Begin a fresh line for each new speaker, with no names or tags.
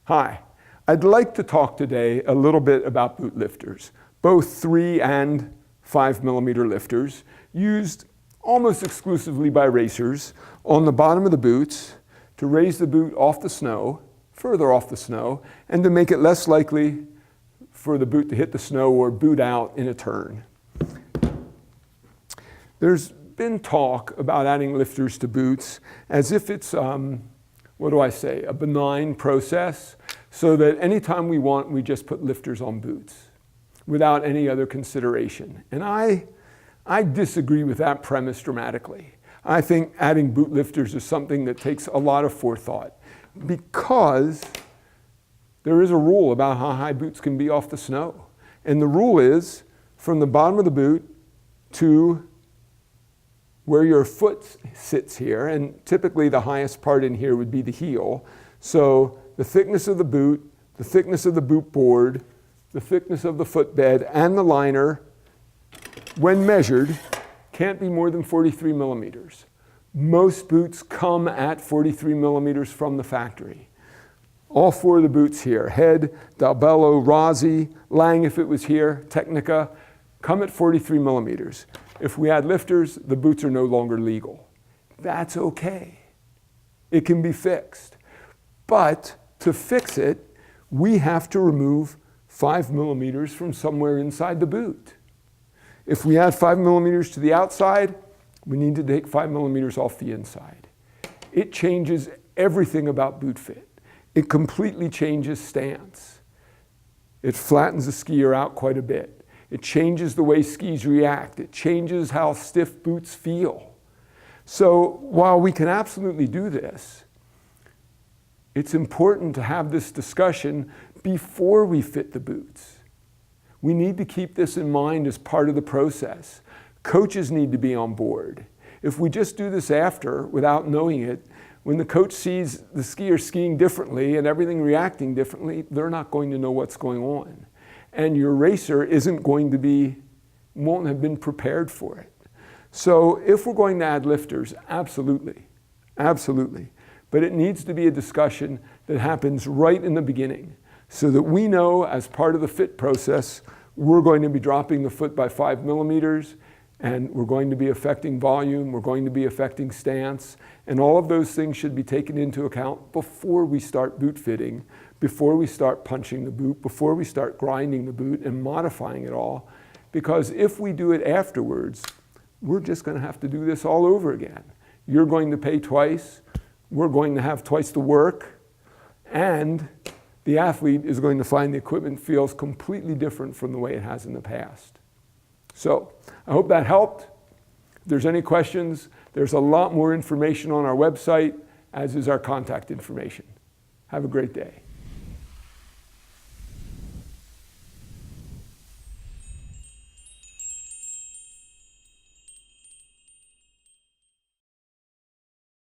Hi, I'd like to talk today a little bit about boot lifters, both 3 and 5 millimeter lifters used almost exclusively by racers on the bottom of the boots to raise the boot off the snow, further off the snow, and to make it less likely for the boot to hit the snow or boot out in a turn. There's been talk about adding lifters to boots as if it's, a benign process, so that anytime we want, we just put lifters on boots without any other consideration. And I disagree with that premise dramatically. I think adding boot lifters is something that takes a lot of forethought, because there is a rule about how high boots can be off the snow. And the rule is from the bottom of the boot to where your foot sits here, and typically the highest part in here would be the heel. So the thickness of the boot, the thickness of the boot board, the thickness of the footbed, and the liner, when measured, can't be more than 43 millimeters. Most boots come at 43 millimeters from the factory. All 4 of the boots here, Head, Dalbello, Rossi, Lang if it was here, Technica, come at 43 millimeters. If we add lifters, the boots are no longer legal. That's okay. It can be fixed. But to fix it, we have to remove 5 millimeters from somewhere inside the boot. If we add 5 millimeters to the outside, we need to take 5 millimeters off the inside. It changes everything about boot fit. It completely changes stance. It flattens the skier out quite a bit. It changes the way skis react. It changes how stiff boots feel. So while we can absolutely do this, it's important to have this discussion before we fit the boots. We need to keep this in mind as part of the process. Coaches need to be on board. If we just do this after, without knowing it, when the coach sees the skier skiing differently and everything reacting differently, they're not going to know what's going on. And your racer won't have been prepared for it. So if we're going to add lifters, absolutely, absolutely. But it needs to be a discussion that happens right in the beginning, so that we know as part of the fit process, we're going to be dropping the foot by 5 millimeters, and we're going to be affecting volume, we're going to be affecting stance, and all of those things should be taken into account before we start boot fitting, before we start punching the boot, before we start grinding the boot and modifying it all. Because if we do it afterwards, we're just going to have to do this all over again. You're going to pay twice, we're going to have twice the work, and the athlete is going to find the equipment feels completely different from the way it has in the past. So I hope that helped. If there's any questions, there's a lot more information on our website, as is our contact information. Have a great day.